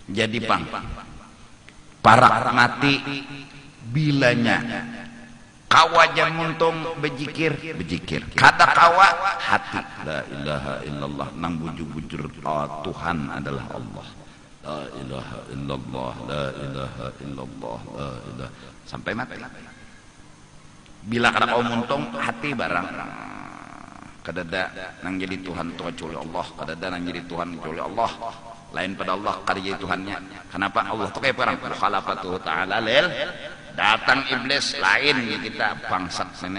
Jadi parak mati bilanya kawa jamuntung bejikir kada kawa hati la ilaha illallah nang bujur-bujur Tuhan adalah Allah, la ilaha illallah, la ilaha illallah, la ilaha, sampai mati. Bila kada kau muntung hati barang kadada nang jadi Tuhan tu kecuali Allah, kadada nang jadi Tuhan kecuali Allah, lain pada Allah kada jadi Tuhannya. Kenapa? Allah tu kayak perang mukhalafatuhu ta'ala lil, datang iblis lain kita bangsat sini.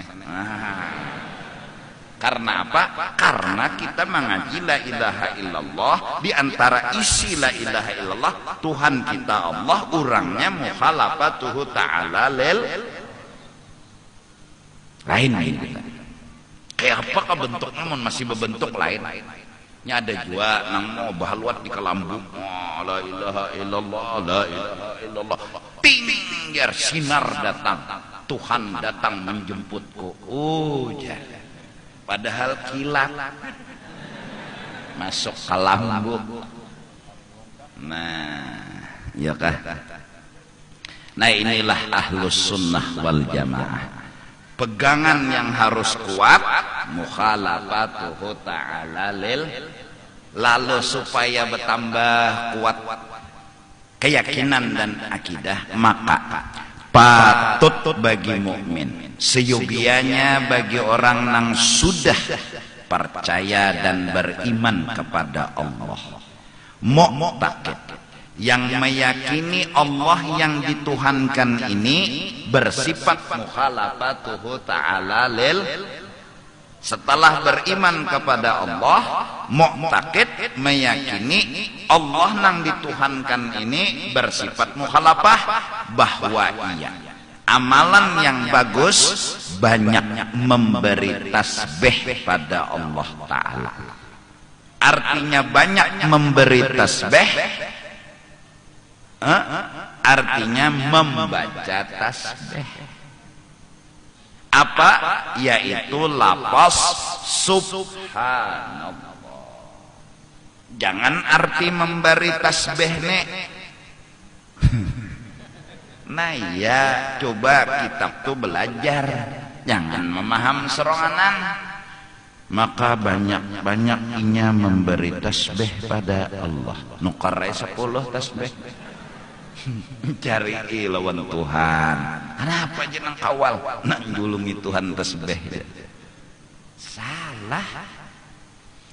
Karena apa? Karena kita mengaji la ilaha illallah, di antara isi la ilaha illallah Tuhan kita Allah, urangnya mukhalafatuhu ta'ala lil lain kita. Kayak apakah bentuknya masih berbentuk lain? Ini ada juga nang mau bahaluat di kelambung. La ilaha illallah, la ilaha illallah. Tinggal sinar datang, Tuhan datang menjemputku. Jalan. Padahal kilat masuk ke lambung. Nah, ya kah? Nah, inilah ahlus sunnah wal jamaah. Pegangan yang harus kuat, mukhalafatuhu ta'ala lil, lalu supaya bertambah kuat keyakinan dan akidah, maka patut bagi mukmin, seyogianya bagi orang yang sudah percaya dan beriman kepada Allah, mu'taqid, yang meyakini Allah yang dituhankan ini bersifat mukhalafatuhu ta'ala lil, setelah beriman kepada Allah, mu'taqid, meyakini Allah yang dituhankan ini bersifat mukhalafah, bahwa ia amalan yang bagus, banyak memberi tasbih pada Allah Ta'ala. Artinya banyak memberi tasbih, artinya membaca tasbih. Apa? Yaitu lafaz subhanallah. Jangan arti memberi tasbih nih. Nah ya, coba kitab tuh belajar, jangan memaham seronganan. Maka banyak-banyak inya memberi tasbih pada Allah. Nukarai 10 tasbih. Cari lawan Tuhan. Kenapa jeneng kawal nak julungi Tuhan tasbih? Salah.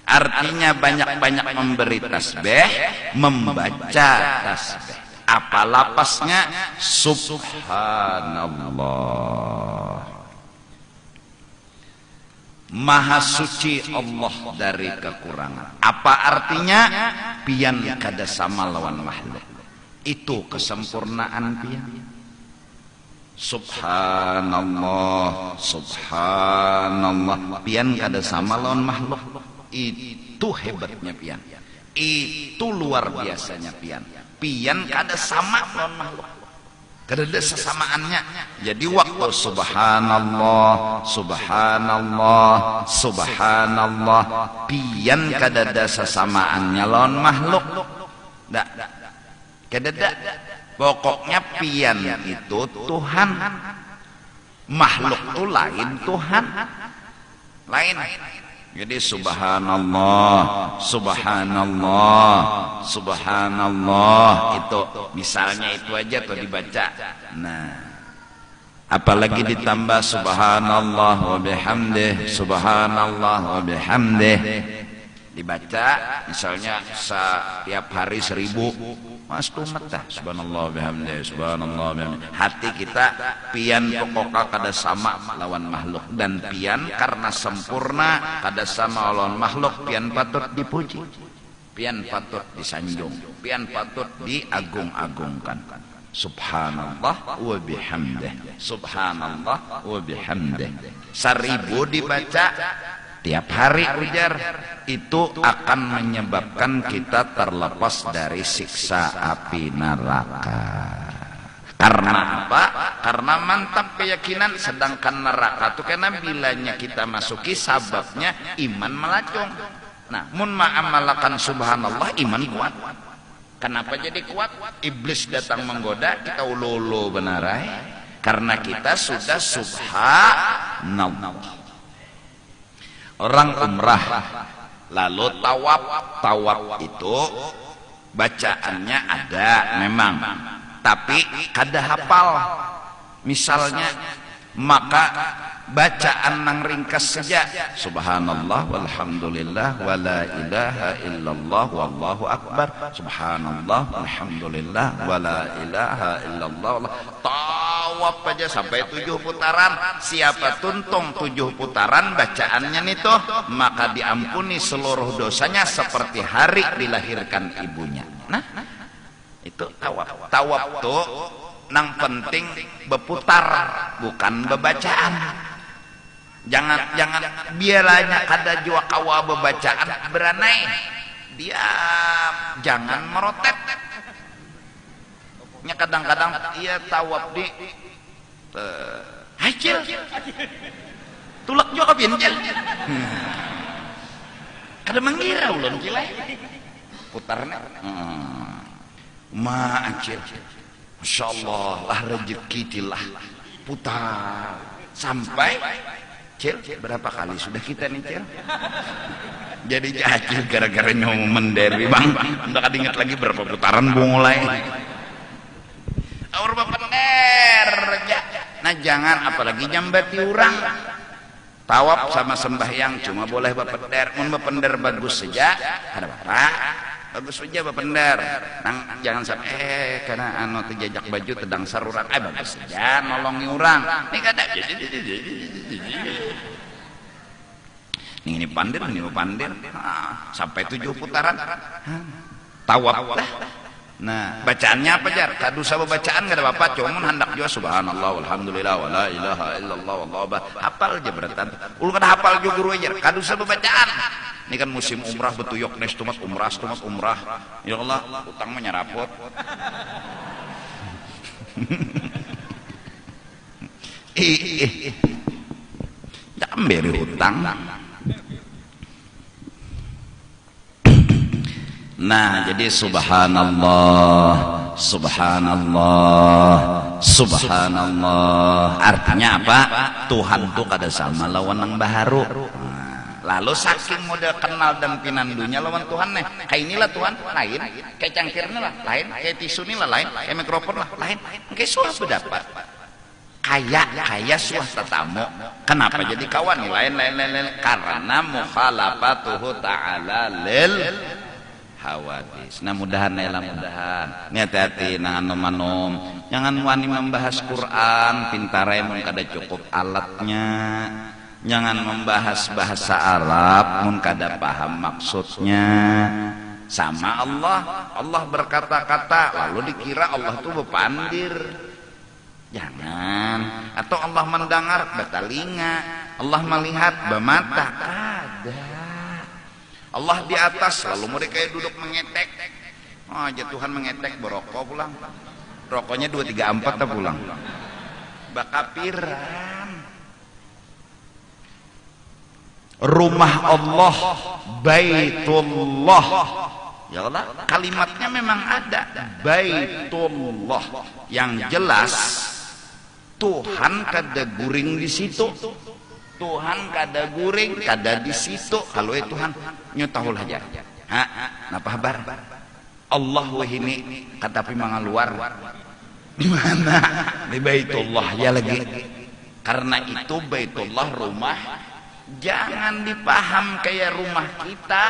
Artinya banyak-banyak memberi tasbih, membaca tasbih. Apa lapasnya? Subhanallah. Maha suci Allah dari kekurangan. Apa artinya? Pian kada sama lawan makhluk. Itu kesempurnaan pian. Subhanallah, subhanallah. Pian kada sama lawan makhluk. Itu hebatnya pian. Itu luar biasanya pian. Pian kada sama lawan makhluk. Kada ada sesamaannya. Jadi waktu subhanallah, subhanallah, subhanallah, pian kada ada sesamaannya lawan makhluk. Dak. Kada ada. Pokoknya pian itu Tuhan, makhluk itu lain Tuhan, lain. Jadi subhanallah, subhanallah, subhanallah, itu misalnya itu aja tuh dibaca. Nah, apalagi ditambah subhanallah wa bihamdih, subhanallah wa bihamdih, dibaca misalnya setiap hari 1000. Mas tumat dah subhanallah bihamdih, subhanallah bihamdih. Hati kita pian pokoknya kada sama lawan makhluk, dan pian karena sempurna kada sama lawan makhluk, pian patut dipuji, pian patut disanjung, pian patut diagung-agungkan. Subhanallah wa bihamdih, subhanallah wa bihamdih. 1000 dibaca tiap hari ujar, itu akan menyebabkan kita terlepas dari siksa api neraka. Karena apa? Karena mantap keyakinan, sedangkan neraka itu karena bilanya kita masuki sababnya iman melacung. Nah, mun ma'amalakan subhanallah, iman kuat. Kenapa jadi kuat? Iblis datang menggoda, kita ulolo benarai. Karena kita sudah subhanallah. Orang umrah lalu tawaf itu bacaannya ada memang, tapi kada hafal. Misalnya maka bacaan nang ringkas saja, subhanallah walhamdulillah wala ilaha illallah wallahu akbar, subhanallah walhamdulillah wala ilaha illallah. Tawaf aja sampai 7 putaran. Siapa tuntung 7 putaran bacaannya itu, maka diampuni seluruh dosanya seperti hari dilahirkan ibunya. Nah, itu tawaf. Tawaf tuh nang penting berputar, bukan bebacaan. Jangan biaranya kada jua kawa bebacaan beranai. Diam, jangan merotet. Nya kadang-kadang iya tawaf di hacil. Tulak juga pinjel. Kada mengira ulun cilai. Putarna. Ma acil. Masyaallah lah rezeki tilah putar sampai Cil, berapa kali sudah kita nih Cil? Jadi jahil gara-gara nyomen dari bang. Udah kada ingat lagi berapa putaran mulai. Aur bener ya. Nah jangan apalagi nyambati orang. Tawaf sama sembahyang cuma boleh bapender. Mun bapender bagus saja, ada apa? Bagus saja bapender. Nang jangan sampai karena anu terjajak baju tedang sarurang. Bagus saja nolongi orang. Ini kada. Ini pandir, sampai 7 putaran. Tawaf lah. Nah, bacaannya apa jar? Kadu sabab bacaan enggak ada apa-apa, cuman hendak juga subhanallah walhamdulillah wala ilaha illallah wallahu akbar. Hafal aja beratan. Ulun kada hafal juga guru aja. Kadu sabab bacaan. Ini kan musim umrah betuyok nes tumat umrah. Ya Allah, utang mah nyarapot. Jangan beri hutang. Nah, jadi subhanallah artinya apa? Tuhan tuh kada sama lawan nang baharu. Lalu saking model kenal dan pinandunya lawan Tuhan nih. Kayak inilah Tuhan lain, kayak cangkirnya lah lain, kayak tisu ini lah lain, kayak mikrofon lah lain, kayak suah berdapat. Kayak suah tetamu. Kenapa jadi kawan nih lain? Karena mukhalafatuhu ta'ala lil hawadis. Nah mudahan. Ini hati-hati nah manom. Jangan wani membahas Quran pintarai mun kada cukup alatnya. Jangan membahas bahasa Arab mun kada paham maksudnya. Sama Allah berkata-kata lalu dikira Allah tuh bepandir. Jangan. Atau Allah mendengar batalinga, Allah melihat bemata. Kada. Allah di atas lalu mereka duduk mengetek. Oh, aja Tuhan mengetek berokok pulang. Rokoknya 2 3 4 tak pulang. Bakapiran. Rumah Allah Baitullah. Ya Allah, kalimatnya memang ada Baitullah. Yang jelas Tuhan kada guring di situ. Tuhan kada guring, kada di situ. Kalau Tuhan nyutahul aja. Napa kabar? Allah wahini katapi mangaluar. Di mana? Di Baitullah ya lagi. Karena itu Baitullah rumah. Jangan dipaham kayak rumah kita.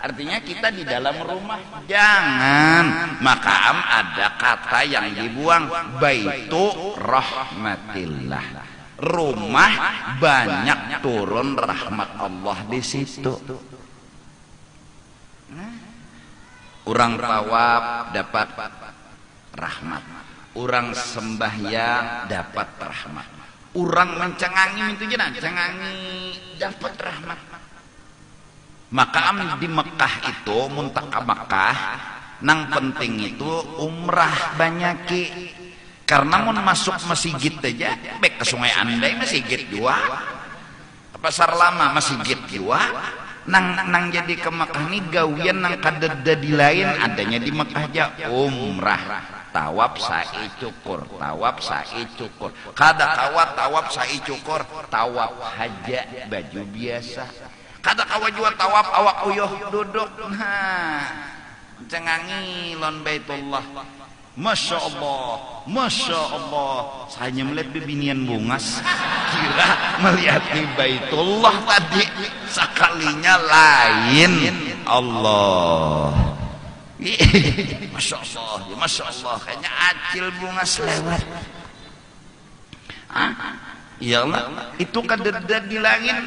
Artinya kita di dalam rumah. Jangan. Maka ada kata yang dibuang. Baitu rahmatillah. Rumah banyak turun rahmat Allah di situ. Orang tawaf dapat rahmat. Orang sembahyang dapat rahmat. Orang mencengangi itu jenang, cengangi dapat rahmat. Maka di Mekah itu muntaka Mekah nang penting itu umrah banyaki. Karena mau masuk masjid aja, baik ke Sungai Andai masjid dua, ke Pasar Lama masjid dua, nang jadi ke Mekah nih gawian nang kadeda di lain adanya di Mekah aja umrah tawaf sa'i cukur tawaf sa'i cukur kada kawa tawaf sa'i cukur tawaf haja baju biasa kada kawa juga tawaf awak uyuh duduk nah cengangi lon Baitullah. Masya Allah saya melihat bibinian bungas kira melihat di Baitullah tadi sekalinya lain Allah. Masya Allah kayaknya acil bungas lewat. Iyalah itu kadeda di langit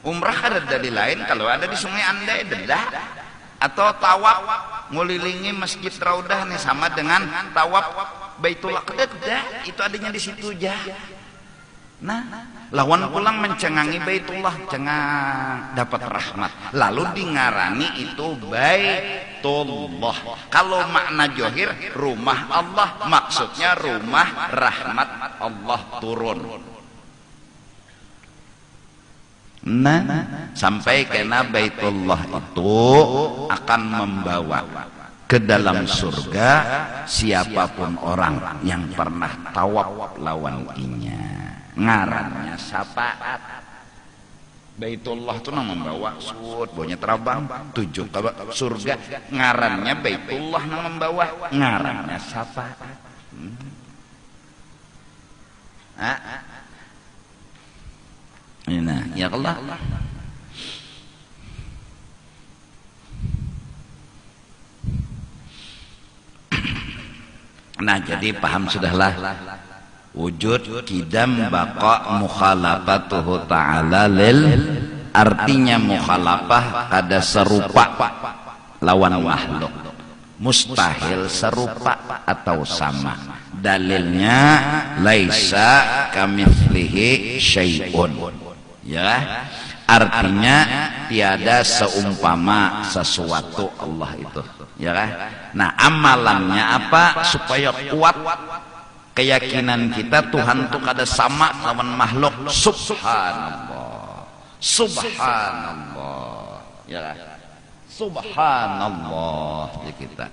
umrah kadeda di lain kalau ada di sungai Andai dedah atau tawaf ngelilingi Masjid Raudah nih sama dengan tawaf Baitullah kededa itu adanya di situ aja. Nah lawan pulang mencengangi Baitullah cengang dapat rahmat lalu dingarani itu Baitullah. Kalau makna johir rumah Allah maksudnya rumah rahmat Allah turun. Nah sampai kena Baitullah itu akan membawa ke dalam surga siapapun orang yang pernah tawaf lawan inya ngarannya syafaat. Baitullah itu nang membawa sud baunya terabang tujuh ke surga ngarannya Baitullah nang membawa ngarannya syafaat. Nah ya Allah nah jadi paham sudahlah wujud kidam baqa mukhalafatuhu ta'ala lil artinya mukhalafah kada serupa lawan makhluk mustahil serupa atau sama dalilnya laisa kamitslihi syai'un ya artinya tiada seumpama sesuatu Allah itu ya kan. Nah amalannya apa supaya kuat keyakinan kita Tuhan itu kada sama lawan makhluk. Subhanallah ya kan? Subhanallah ya kita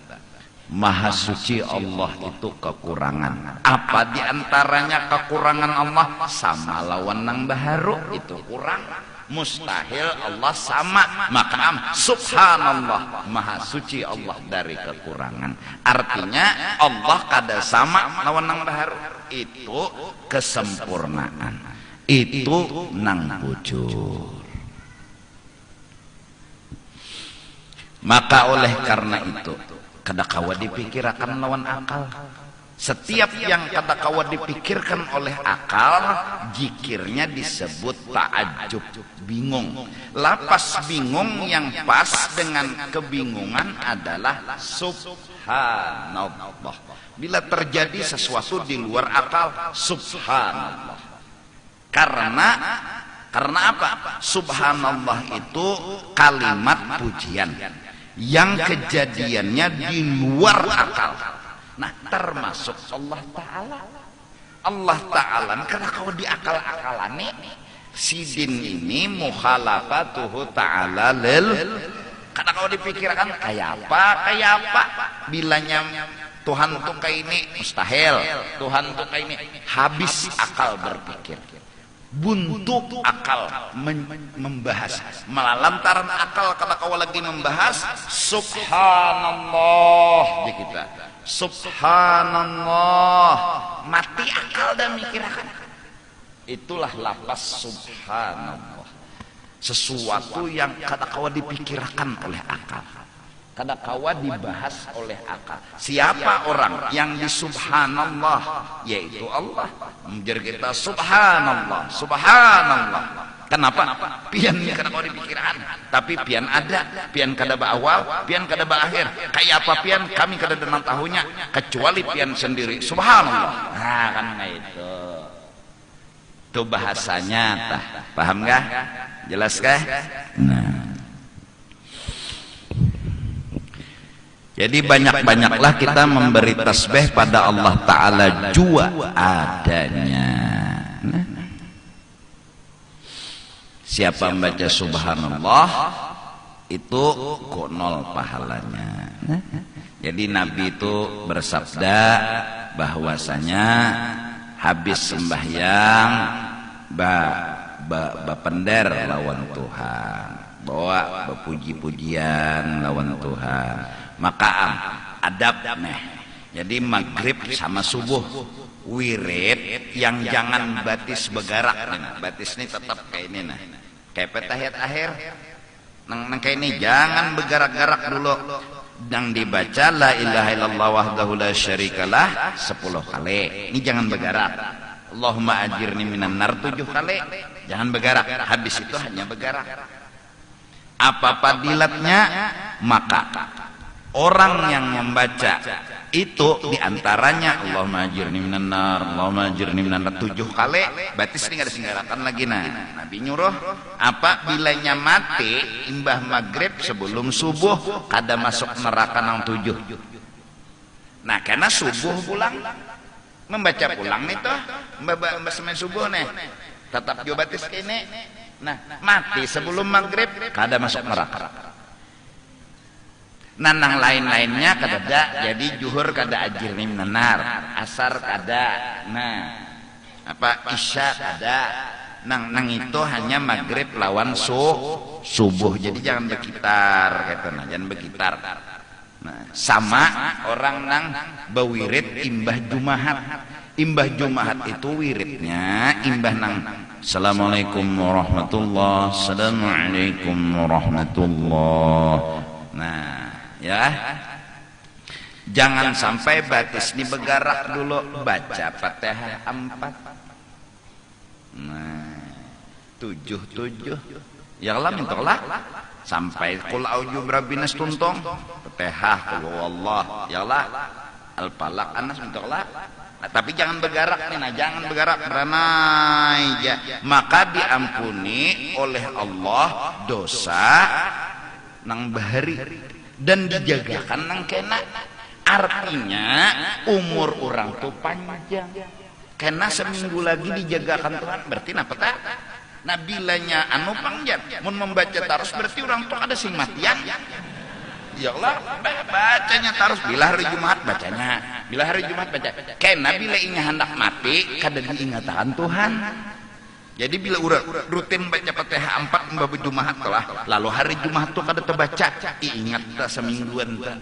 Maha suci Allah itu kekurangan. Apa diantaranya kekurangan Allah? Sama lawan nang baharu itu kurang. Mustahil Allah sama. Maka subhanallah maha suci Allah dari kekurangan. Artinya Allah kada sama lawan nang baharu. Itu kesempurnaan. Itu nang bujur. Maka oleh karena itu kada kawa dipikirkan lawan akal. Setiap yang kada kawa dipikirkan oleh akal, jikirnya disebut ta'ajub, bingung. Lapas bingung yang pas dengan kebingungan adalah subhanallah. Bila terjadi sesuatu di luar akal, subhanallah. Karena apa? Subhanallah itu kalimat pujian yang kejadiannya di luar akal. Nah termasuk Allah Ta'ala karena kau di akal-akalan sidin ini mukhalafatuhu ta'ala lil karena kau dipikirkan kayak apa bilanya Tuhan tuh kayak ini mustahil, Tuhan tuh kayak ini habis akal berpikir, buntu akal membahas melantaran akal kata kau lagi membahas subhanallah di kita subhanallah mati akal dan mikirkan itulah lapas subhanallah sesuatu yang kata kau dipikirkan oleh akal kada kawa dibahas oleh akal. Siapa orang yang di subhanallah yaitu Allah. Menjadi kita subhanallah subhanallah. Kenapa? Pian kada kawa dipikirkan. Tapi pian ada, pian kada awal, pian kada akhir. Kayak apa pian kami kada denang tahunya kecuali pian sendiri subhanallah. Nah kan itu. Itu bahasanya tah. Paham enggak? Jelas kah? Nah. Jadi banyak-banyaklah kita memberi tasbih pada Allah Ta'ala jua adanya. Siapa membaca subhanallah itu kok 0 pahalanya. Jadi Nabi itu bersabda bahwasanya habis sembahyang bapender lawan Tuhan, bawa bepuji-pujian lawan Tuhan, maka adab nih. Jadi maghrib sama subuh wirid yang jangan batis begarak nih. Batis ini tetap kayak ini nah, kayak petahiyat akhir nang kayak ini jangan bergerak-gerak dulu. Dan dibaca la ilaha illallah wahdahu la syarikalah 10 kali. Ini jangan bergerak. Allahumma ajirni minan nar 7 kali. Jangan bergerak. Habis itu hanya bergerak. Apa fadilatnya? Maka orang yang membaca itu diantaranya Allahumma ajirni minan nar, Allahumma ajirni minan nar 7 kali. Batis ini nggak disenggarakan lagi. Nah, Nabi nyuruh apa bilanya mati imbah maghrib sebelum subuh kada masuk neraka nang 7. Nah, karena subuh pulang membaca pulang nih toh mbak semen subuh nih tetap jo batis kene. Nah, mati sebelum maghrib kada masuk neraka. Nanang lain-lainnya kada, jadi juhur kada ajirni minan nar, asar kada, nah apa isya kada, nang itu hanya maghrib lawan subuh. Jadi jangan berkitar gitu, nah jangan berkitar. Nah, sama orang nang bawirid imbah jumahat. Imbah jumahat itu wiridnya imbah nang assalamualaikum warahmatullah, assalamualaikum warahmatullah. Nah ya, jangan sampai batis ini bergerak dulu, baca Fatihah 4. Nah, 7 yang lah mintalah sampai qul a'udzu birabbinas tuntong, Fatihah qul huwallah, ya lah al-falaq anas mintalah. Nah, tapi jangan bergerak nih, nah jangan bergerak karena maka diampuni oleh Allah dosa nang bahari dan dijagakan nang kena. Artinya umur orang tuh panjang karena seminggu lagi dijagakan Tuhan. Berarti napa tak? Nah bilanya anu panjang mun membaca terus berarti orang tuh ada sing matian. Ya Allah, bacanya terus bila hari Jumat bacanya, bila hari Jumat baca. Karena bila ini hendak mati kada diingatan Tuhan. Jadi bila urang rutin baca Fatihah 4 mbak Jumat telah, lalu hari Jumat tuh kada terbaca, ingat tak semingguan tak.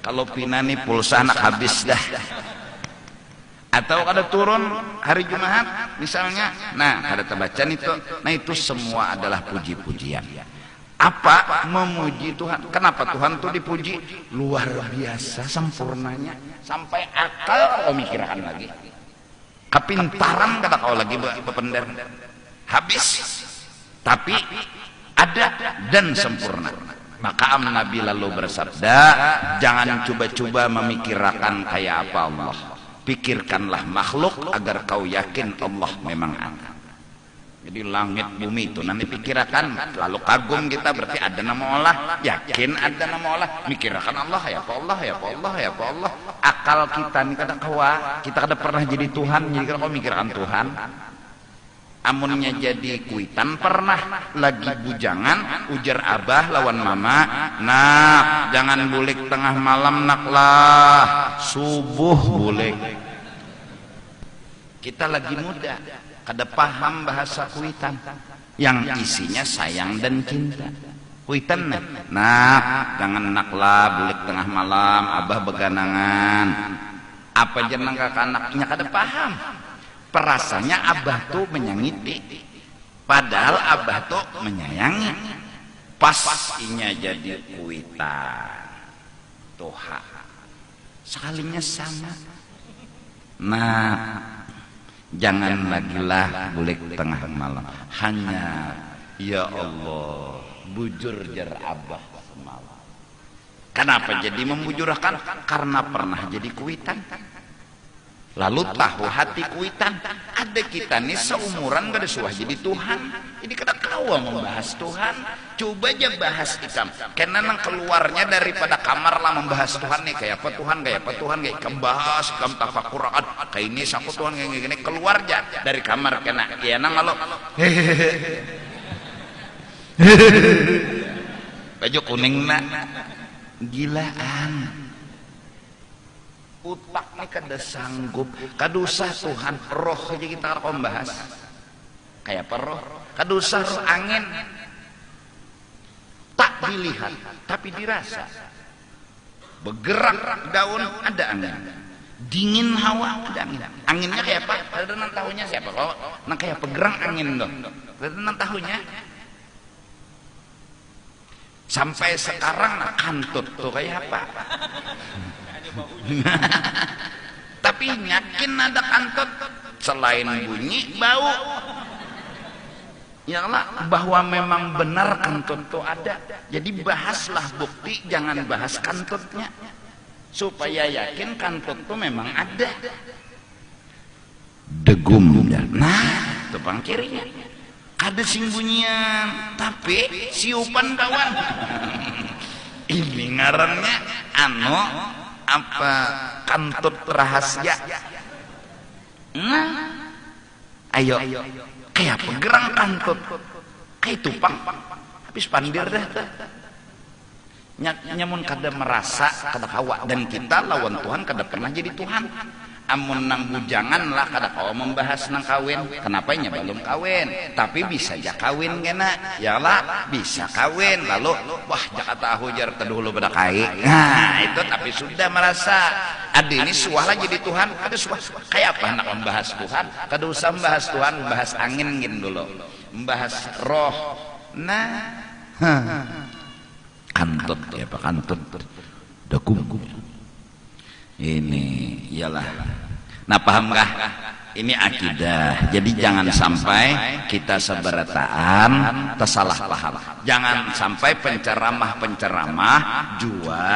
Kalau pinani pulsa anak habis dah. Atau kada turun hari Jumat misalnya, nah kada terbaca itu. Nah itu semua adalah puji-pujian. Apa memuji Tuhan? Kenapa Tuhan tuh dipuji? Luar biasa sempurnanya sampai akal kau mikirkan lagi. Kepintaran kata kau lagi bepender habis, tapi ada dan sempurna. Maka Nabi lalu bersabda, jangan coba-coba memikirkan kayak apa Allah, pikirkanlah makhluk agar kau yakin Allah memang ada. Jadi langit bumi itu nanti pikirkan, lalu kagum kita berarti ada nama Allah, yakin ada nama Allah, mikirkan Allah ya Allah ya Allah ya Allah. Akal kita nih kada kawa, kita kada pernah jadi Tuhan, jadi kalau mikirkan Tuhan. Amunnya jadi kuitan pernah lagi bujangan ujar abah lawan mama, nak jangan bulik tengah malam naklah, subuh bulik. Kita lagi muda, kada paham bahasa kuitan yang isinya sayang dan cinta. Kuitan nah jangan naklah bulik tengah malam, abah beganangan. Apa jeneng kakak anaknya kada paham. Perasanya abah tuh menyangiti, padahal abah tuh menyayangi. Pas inya jadi kuitan Tuhan sekalinya sama. Nah jangan lagi lah bulik tengah malam, hanya ya Allah bujur jar abah semalam. Kenapa jadi membujurkan? Karena pernah jadi kuitan. Lalu tahu hati kuitan. Ada kita nih seumuran gak ada suah jadi Tuhan. Jadi kada kawa membahas Tuhan. Coba aja bahas ikam. Karena nang keluarnya daripada kamar lah membahas Tuhan nih. Kayak apa Tuhan, kayak apa Tuhan, kayak ikam bahas, ikam tafakuran. Kayak ini saku Tuhan, kayak gini. Keluar aja dari kamar kena. Ya nang kalau baju kuning nak. Gilaan. Utak nih kada sanggup, kada usah Tuhan, roh aja kita akan bahas. Kayak apa roh? Kada usah roh angin. Tak dilihat, tapi dirasa. Bergerak daun, ada angin. Dingin hawa, ada angin. Anginnya kayak apa? Ada nang tahunya siapa? Kalau nang kayak pegerang angin dong. Ada nang tahunya. Sampai sekarang kantut tuh kayak apa? Tapi yakin ada kantut selain bunyi bau. Ya Allah, bahwa memang benar kantut itu ada. Jadi bahaslah bukti, jangan bahas kantutnya. Supaya yakin kantut itu memang ada. Degum. Nah, tupang kirinya. Ada sing bunyian, tapi siupan kawan. Ini ngarannya apa kantut rahasia. Nah, ayo kayak pegerang kantut, kayak tupang, habis pandir dah. Nyamun kada merasa kada kawa, dan kita lawan Tuhan kada pernah jadi Tuhan. Amun nang bujangan lah kada kawa membahas nang kawin. Kenapa nya belum kawin? Tapi bisa aja kawin kena. Ya lah, bisa kawin. Lalu wah Jakarta hujar kedulu pada kai. Nah, itu tapi sudah merasa ada ini suah lah jadi Tuhan. Ada suah kayak apa nak membahas Tuhan? Kada usah membahas Tuhan, membahas angin gin dulu. Membahas roh. Nah, kantut ya Pak, kantut. Dakum. Ini ialah. Nah, pahamkah? Ini akidah. Jadi jangan sampai kita seberataan tersalah paham. Jangan sampai penceramah-penceramah jua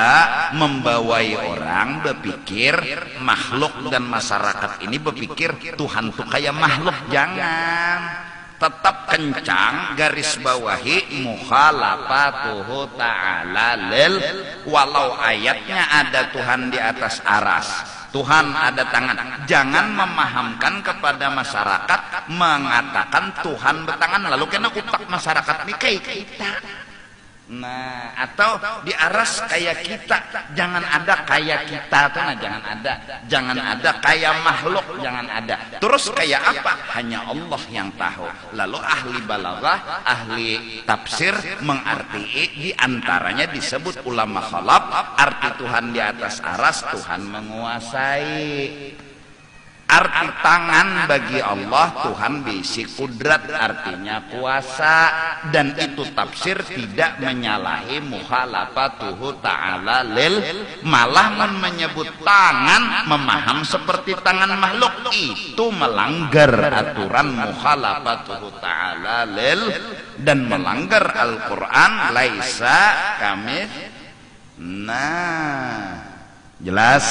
membawai orang berpikir makhluk dan masyarakat ini berpikir Tuhan tuh kayak makhluk. Jangan. Tetap kencang garis bawahi mukhalafatuhu ta'ala lil, walau ayatnya ada Tuhan di atas aras, Tuhan ada tangan. Jangan memahamkan kepada masyarakat mengatakan Tuhan bertangan, lalu kena utak masyarakat ini kayak kita. Nah, atau di aras kayak kita, jangan ada kayak kita tuh, nah jangan ada, jangan ada kayak makhluk, jangan ada. Terus kayak apa? Hanya Allah yang tahu. Lalu ahli balaghah, ahli tafsir mengarti di antaranya disebut ulama khalaf, arti Tuhan di atas aras, Tuhan menguasai. Arti tangan bagi Allah, Tuhan bisi kudrat, artinya kuasa. Dan itu tafsir tidak menyalahi mukhalafatuhu ta'ala lil, malah menyebut tangan memaham seperti tangan makhluk, itu melanggar aturan mukhalafatuhu ta'ala lil dan melanggar Al-Quran. Laisa kamits. Nah, jelas.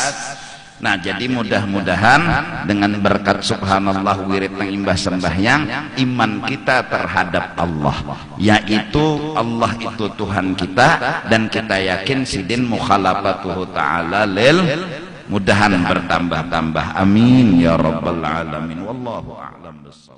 Nah, jadi mudah-mudahan dengan berkat subhanallah wirid mengimbah sembahyang, iman kita terhadap Allah, yaitu Allah itu Tuhan kita, dan kita yakin sidin mukhalafatuhu ta'ala lil, mudahan bertambah-tambah. Amin ya rabbal alamin. Wallahu a'lam bissawab.